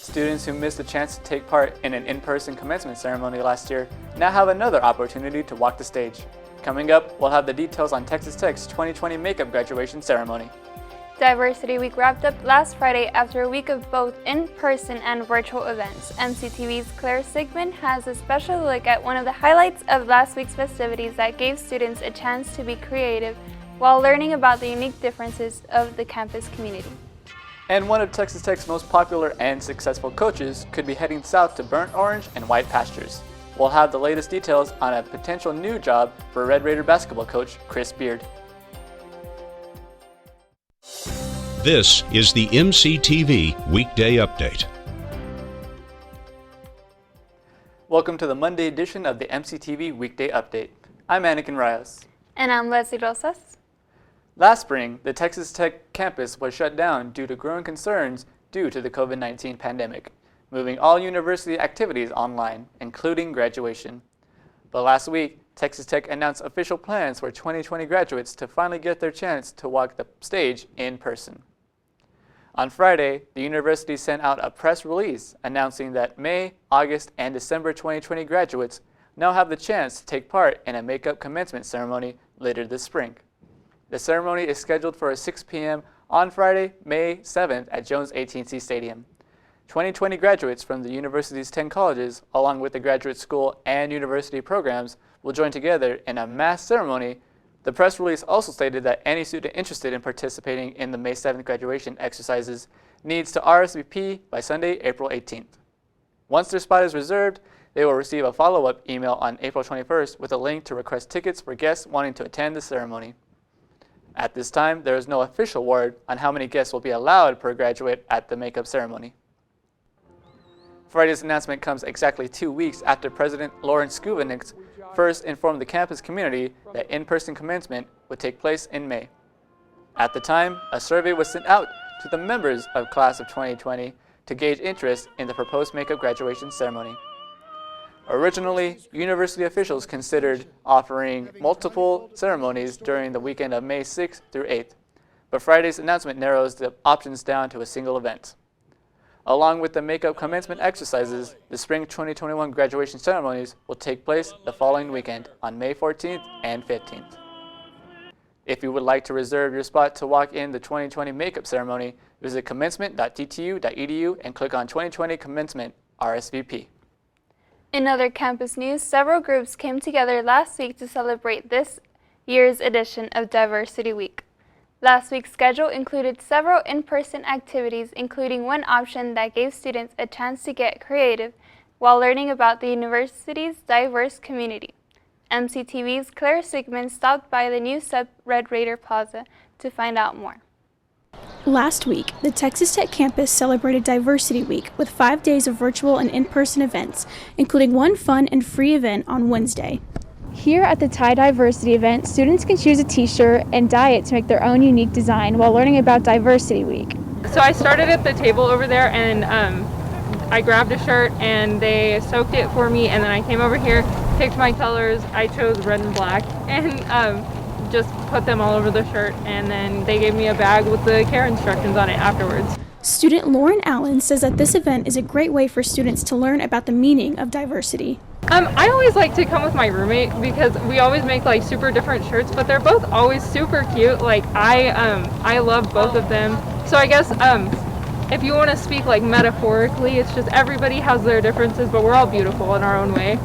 Students who missed the chance to take part in an in-person commencement ceremony last year now have another opportunity to walk the stage. Coming up, we'll have the details on Texas Tech's 2020 makeup graduation ceremony. Diversity Week wrapped up last Friday after a week of both in-person and virtual events. MCTV's Claire Sigmund has a special look at one of the highlights of last week's festivities that gave students a chance to be creative while learning about the unique differences of the campus community. And one of Texas Tech's most popular and successful coaches could be heading south to burnt orange and white pastures. We'll have the latest details on a potential new job for Red Raider basketball coach Chris Beard. This is the MCTV Weekday Update. Welcome to the Monday edition of the MCTV Weekday Update. I'm Anakin Rayos. And I'm Lesslie Rosas. Last spring, the Texas Tech campus was shut down due to growing concerns due to the COVID-19 pandemic, moving all university activities online, including graduation. But last week, Texas Tech announced official plans for 2020 graduates to finally get their chance to walk the stage in person. On Friday, the university sent out a press release announcing that May, August, and December 2020 graduates now have the chance to take part in a makeup commencement ceremony later this spring. The ceremony is scheduled for 6 p.m. on Friday, May 7th at Jones AT&T Stadium. 2020 graduates from the university's 10 colleges, along with the graduate school and university programs, will join together in a mass ceremony. The press release also stated that any student interested in participating in the May 7th graduation exercises needs to RSVP by Sunday, April 18th. Once their spot is reserved, they will receive a follow-up email on April 21st with a link to request tickets for guests wanting to attend the ceremony. At this time, there is no official word on how many guests will be allowed per graduate at the makeup ceremony. Friday's announcement comes exactly 2 weeks after President Lawrence Skubanix first informed the campus community that in-person commencement would take place in May. At the time, a survey was sent out to the members of class of 2020 to gauge interest in the proposed makeup graduation ceremony. Originally, university officials considered offering multiple ceremonies during the weekend of May 6th through 8th, but Friday's announcement narrows the options down to a single event. Along with the makeup commencement exercises, the spring 2021 graduation ceremonies will take place the following weekend on May 14th and 15th. If you would like to reserve your spot to walk in the 2020 makeup ceremony, visit commencement.ttu.edu and click on 2020 Commencement RSVP. In other campus news, several groups came together last week to celebrate this year's edition of Diversity Week. Last week's schedule included several in-person activities, including one option that gave students a chance to get creative while learning about the university's diverse community. MCTV's Claire Sigmund stopped by the new Red Raider Plaza to find out more. Last week, the Texas Tech campus celebrated Diversity Week with 5 days of virtual and in-person events, including one fun and free event on Wednesday. Here at the Thai Diversity event, students can choose a t-shirt and dye it to make their own unique design while learning about Diversity Week. So I started at the table over there and I grabbed a shirt and they soaked it for me, and then I came over here, picked my colors. I chose red and black and just put them all over the shirt, and then they gave me a bag with the care instructions on it afterwards. Student Lauren Allen says that this event is a great way for students to learn about the meaning of diversity. I always like to come with my roommate because we always make like super different shirts, but they're both always super cute. Like I love both of them. So I guess if you want to speak like metaphorically, it's just everybody has their differences, but we're all beautiful in our own way.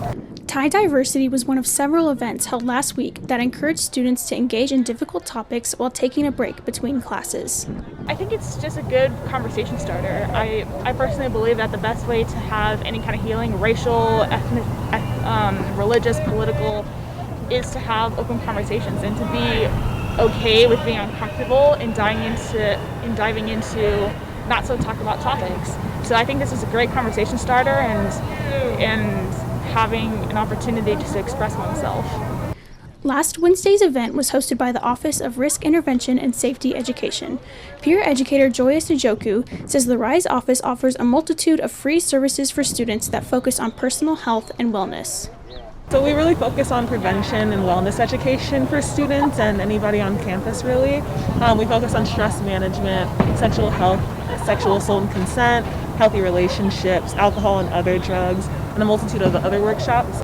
Thai Diversity was one of several events held last week that encouraged students to engage in difficult topics while taking a break between classes. I think it's just a good conversation starter. I personally believe that the best way to have any kind of healing, racial, ethnic, religious, political, is to have open conversations and to be okay with being uncomfortable and diving into not so talk about topics. So I think this is a great conversation starter and having an opportunity to express oneself. Last Wednesday's event was hosted by the Office of Risk Intervention and Safety Education. Peer educator Joya Sujoku says the RISE office offers a multitude of free services for students that focus on personal health and wellness. So we really focus on prevention and wellness education for students and anybody on campus really. We focus on stress management, sexual health, sexual assault and consent, healthy relationships, alcohol and other drugs, and a multitude of other workshops.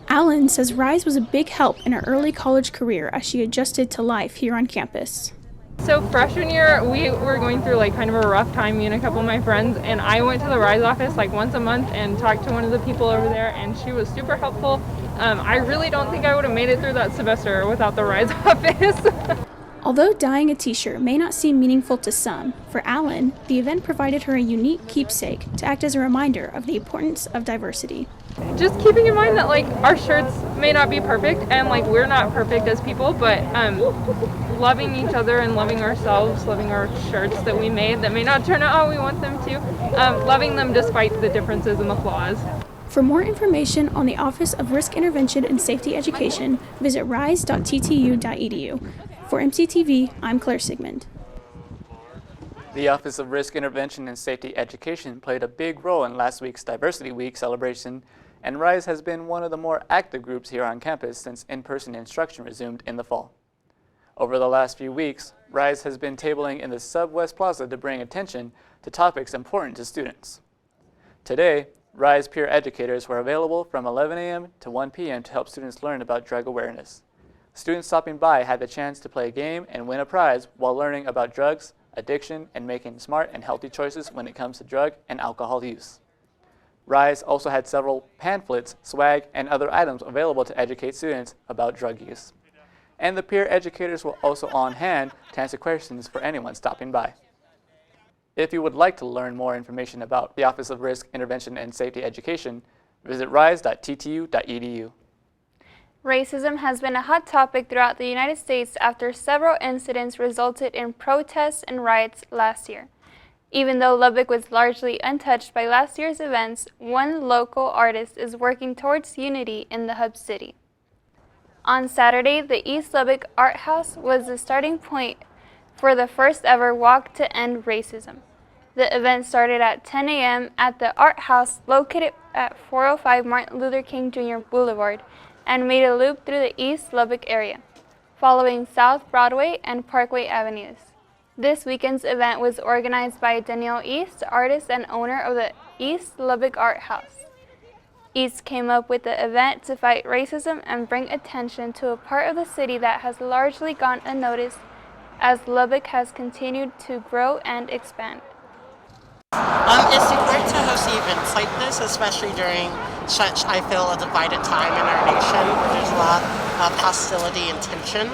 Alan says Rise was a big help in her early college career as she adjusted to life here on campus. So freshman year, we were going through like kind of a rough time, me and a couple of my friends, and I went to the Rise office like once a month and talked to one of the people over there, and she was super helpful. I really don't think I would have made it through that semester without the Rise office. Although dyeing a t-shirt may not seem meaningful to some, for Alan, the event provided her a unique keepsake to act as a reminder of the importance of diversity. Just keeping in mind that like our shirts may not be perfect and like we're not perfect as people, but loving each other and loving ourselves, loving our shirts that we made that may not turn out how we want them to, loving them despite the differences and the flaws. For more information on the Office of Risk Intervention and Safety Education, visit rise.ttu.edu. For MCTV, I'm Claire Sigmund. The Office of Risk Intervention and Safety Education played a big role in last week's Diversity Week celebration, and RISE has been one of the more active groups here on campus since in-person instruction resumed in the fall. Over the last few weeks, RISE has been tabling in the Sub-West Plaza to bring attention to topics important to students. Today, RISE peer educators were available from 11 a.m. to 1 p.m. to help students learn about drug awareness. Students stopping by had the chance to play a game and win a prize while learning about drugs, addiction, and making smart and healthy choices when it comes to drug and alcohol use. RISE also had several pamphlets, swag, and other items available to educate students about drug use. And the peer educators were also on hand to answer questions for anyone stopping by. If you would like to learn more information about the Office of Risk Intervention and Safety Education, visit rise.ttu.edu. Racism has been a hot topic throughout the United States after several incidents resulted in protests and riots last year. Even though Lubbock was largely untouched by last year's events, one local artist is working towards unity in the hub city. On Saturday, the East Lubbock Art House was the starting point for the first ever Walk to End Racism. The event started at 10 a.m. at the Art House located at 405 Martin Luther King Jr. Boulevard and made a loop through the East Lubbock area, following South Broadway and Parkway Avenues. This weekend's event was organized by Danielle East, artist and owner of the East Lubbock Art House. East came up with the event to fight racism and bring attention to a part of the city that has largely gone unnoticed as Lubbock has continued to grow and expand. It's important to host events like this, especially during such, I feel, a divided time in our nation where there's a lot of hostility and tension.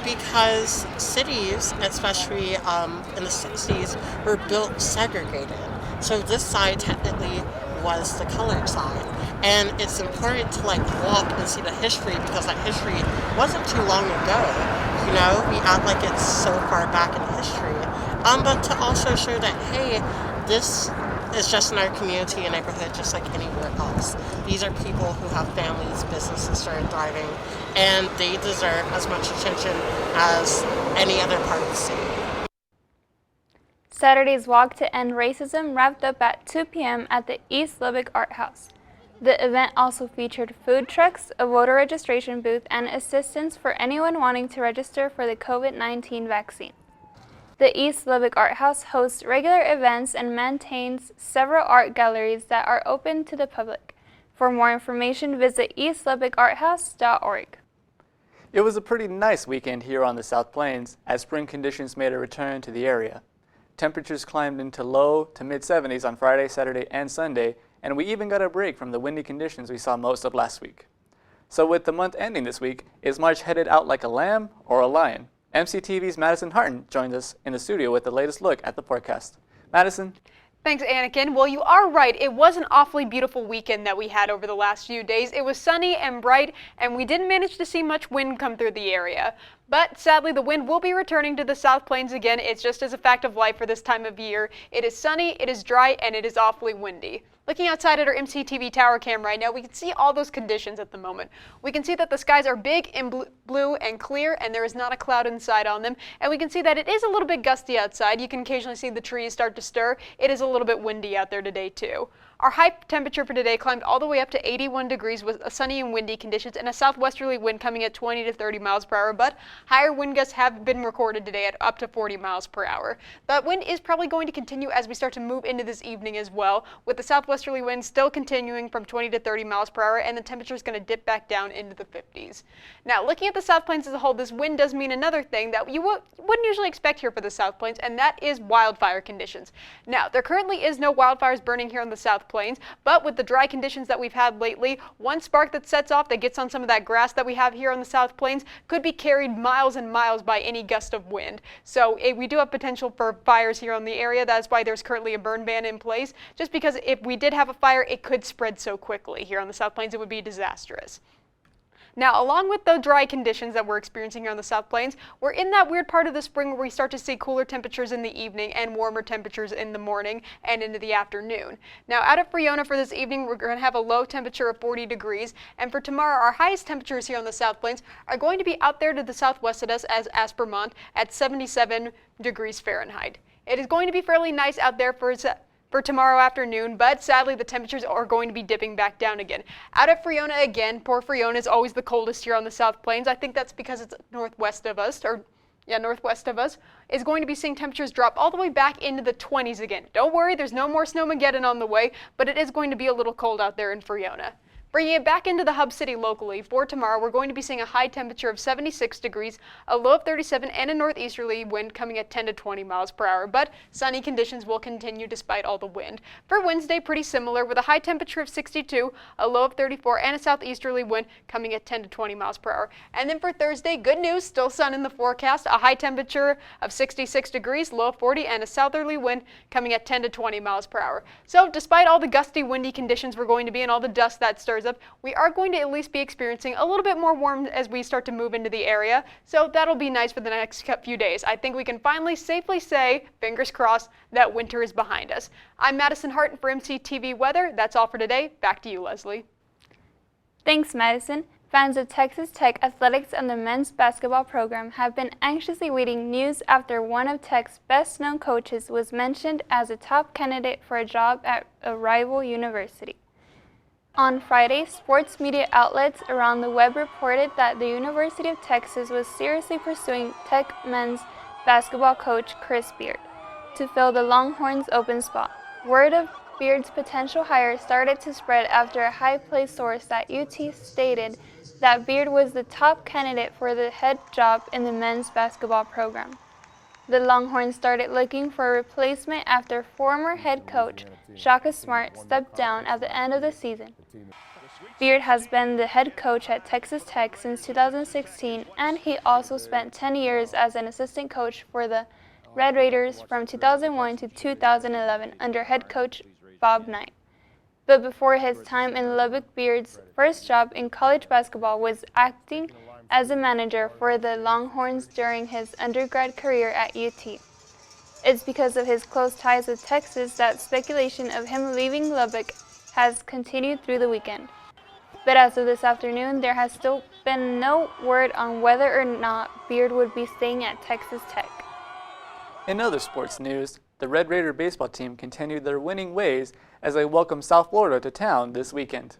Because cities, especially in the 60s, were built segregated. So this side technically was the colored side. And it's important to walk and see the history because that history wasn't too long ago. You know, we act like it's so far back in history. But to also show that, hey, this is just in our community and neighborhood just like anywhere else. These are people who have families, businesses that are thriving, and they deserve as much attention as any other part of the city. Saturday's Walk to End Racism wrapped up at 2 p.m. at the East Lubbock Art House. The event also featured food trucks, a voter registration booth, and assistance for anyone wanting to register for the COVID-19 vaccine. The East Lubbock Art House hosts regular events and maintains several art galleries that are open to the public. For more information, visit eastlubbocarthouse.org. It was a pretty nice weekend here on the South Plains as spring conditions made a return to the area. Temperatures climbed into low to mid-70s on Friday, Saturday, and Sunday, and we even got a break from the windy conditions we saw most of last week. So with the month ending this week, is March headed out like a lamb or a lion? MCTV's Madison Hartin joins us in the studio with the latest look at the forecast. Madison? Thanks, Anakin. Well, you are right. It was an awfully beautiful weekend that we had over the last few days. It was sunny and bright, and we didn't manage to see much wind come through the area. But sadly, the wind will be returning to the South Plains again. It's just as a fact of life for this time of year. It is sunny, it is dry, and it is awfully windy. Looking outside at our MCTV tower cam right now, we can see all those conditions at the moment. We can see that the skies are big and blue and clear, and there is not a cloud inside on them. And we can see that it is a little bit gusty outside. You can occasionally see the trees start to stir. It is a little bit windy out there today too. Our high temperature for today climbed all the way up to 81 degrees with sunny and windy conditions and a southwesterly wind coming at 20 to 30 miles per hour, but higher wind gusts have been recorded today at up to 40 miles per hour. The wind is probably going to continue as we start to move into this evening as well, with the southwesterly wind still continuing from 20 to 30 miles per hour, and the temperature is going to dip back down into the 50s. Now, looking at the South Plains as a whole, this wind does mean another thing that you wouldn't usually expect here for the South Plains, and that is wildfire conditions. Now, there currently is no wildfires burning here on the South Plains, but with the dry conditions that we've had lately, one spark that sets off that gets on some of that grass that we have here on the South Plains could be carried miles and miles by any gust of wind. So we do have potential for fires here on the area. That's why there's currently a burn ban in place, just because if we did have a fire, it could spread so quickly. Here on the South Plains, it would be disastrous. Now, along with the dry conditions that we're experiencing here on the South Plains, we're in that weird part of the spring where we start to see cooler temperatures in the evening and warmer temperatures in the morning and into the afternoon. Now, out of Friona for this evening, we're going to have a low temperature of 40 degrees, and for tomorrow, our highest temperatures here on the South Plains are going to be out there to the southwest of us as Aspermont at 77 degrees Fahrenheit. It is going to be fairly nice out there for tomorrow afternoon, but sadly the temperatures are going to be dipping back down again. Out at Friona again, poor Friona is always the coldest here on the South Plains. I think that's because it's northwest of us, is going to be seeing temperatures drop all the way back into the 20s again. Don't worry, there's no more snowmageddon on the way, but it is going to be a little cold out there in Friona. Bringing it back into the hub city locally, for tomorrow we're going to be seeing a high temperature of 76 degrees, a low of 37, and a northeasterly wind coming at 10 to 20 miles per hour, but sunny conditions will continue despite all the wind. For Wednesday, pretty similar, with a high temperature of 62, a low of 34, and a southeasterly wind coming at 10 to 20 miles per hour. And then for Thursday, good news, still sun in the forecast, a high temperature of 66 degrees, low of 40, and a southerly wind coming at 10 to 20 miles per hour. So despite all the gusty, windy conditions we're going to be in, all the dust that stirs up, we are going to at least be experiencing a little bit more warmth as we start to move into the area, so that'll be nice for the next few days. I think we can finally safely say, fingers crossed, that winter is behind us. I'm Madison Hartin for MCTV Weather. That's all for today. Back to you, Leslie. Thanks, Madison. Fans of Texas Tech athletics and the men's basketball program have been anxiously waiting news after one of Tech's best-known coaches was mentioned as a top candidate for a job at a rival university. On Friday, sports media outlets around the web reported that the University of Texas was seriously pursuing Tech men's basketball coach Chris Beard to fill the Longhorns' open spot. Word of Beard's potential hire started to spread after a high-placed source at UT stated that Beard was the top candidate for the head job in the men's basketball program. The Longhorns started looking for a replacement after former head coach Shaka Smart stepped down at the end of the season. Beard has been the head coach at Texas Tech since 2016, and he also spent 10 years as an assistant coach for the Red Raiders from 2001 to 2011 under head coach Bob Knight. But before his time in Lubbock, Beard's first job in college basketball was acting as a manager for the Longhorns during his undergrad career at UT. It's because of his close ties with Texas that speculation of him leaving Lubbock has continued through the weekend. But as of this afternoon, there has still been no word on whether or not Beard would be staying at Texas Tech. In other sports news, the Red Raider baseball team continued their winning ways as they welcomed South Florida to town this weekend.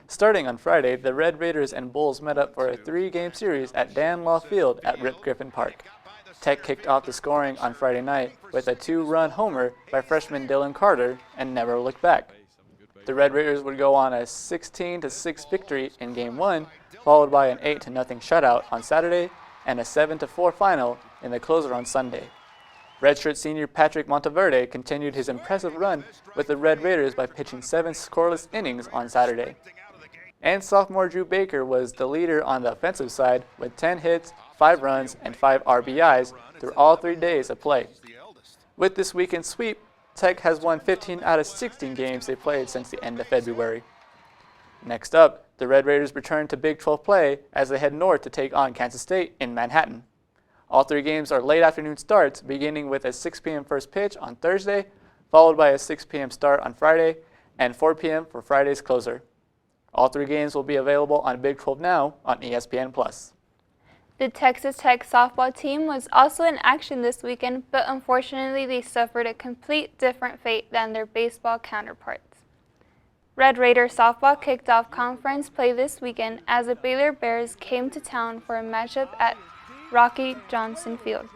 Starting on Friday, the Red Raiders and Bulls met up for a 3-game series at Dan Law Field at Rip Griffin Park. Tech kicked off the scoring on Friday night with a 2-run homer by freshman Dylan Carter and never looked back. The Red Raiders would go on a 16-6 victory in Game 1, followed by an 8-0 shutout on Saturday and a 7-4 final in the closer on Sunday. Redshirt senior Patrick Monteverde continued his impressive run with the Red Raiders by pitching 7 scoreless innings on Saturday. And sophomore Drew Baker was the leader on the offensive side with 10 hits, 5 runs, and 5 RBIs through all 3 days of play. With this weekend sweep, Tech has won 15 out of 16 games they played since the end of February. Next up, the Red Raiders return to Big 12 play as they head north to take on Kansas State in Manhattan. All 3 games are late afternoon starts, beginning with a 6 p.m. first pitch on Thursday, followed by a 6 p.m. start on Friday, and 4 p.m. for Friday's closer. All 3 games will be available on Big 12 Now on ESPN+. The Texas Tech softball team was also in action this weekend, but unfortunately they suffered a complete different fate than their baseball counterparts. Red Raider softball kicked off conference play this weekend as the Baylor Bears came to town for a matchup at Rocky Johnson Field.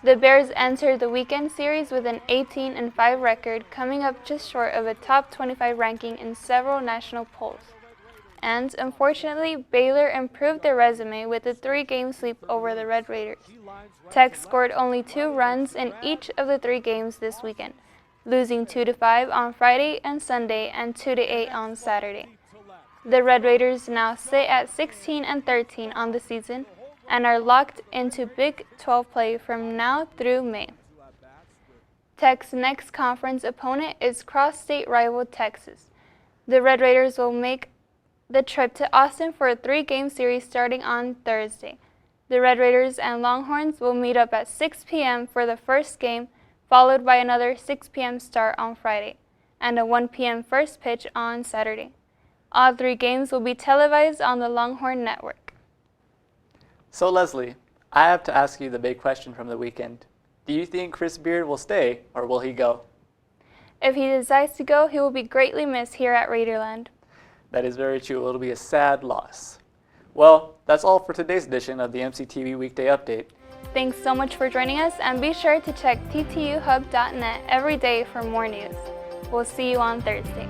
The Bears entered the weekend series with an 18-5 record, coming up just short of a top 25 ranking in several national polls. And, unfortunately, Baylor improved their resume with a 3-game sweep over the Red Raiders. Tech scored only 2 runs in each of the 3 games this weekend, losing 2-5 on Friday and Sunday and 2-8 on Saturday. The Red Raiders now sit at 16-13 on the season and are locked into Big 12 play from now through May. Tech's next conference opponent is cross-state rival Texas. The Red Raiders will make the trip to Austin for a 3-game series starting on Thursday. The Red Raiders and Longhorns will meet up at 6 p.m. for the first game, followed by another 6 p.m. start on Friday, and a 1 p.m. first pitch on Saturday. All 3 games will be televised on the Longhorn Network. So Lesslie, I have to ask you the big question from the weekend. Do you think Chris Beard will stay, or will he go? If he decides to go, he will be greatly missed here at Raiderland. That is very true. It'll be a sad loss. Well, that's all for today's edition of the MCTV Weekday Update. Thanks so much for joining us, and be sure to check ttuhub.net every day for more news. We'll see you on Thursday.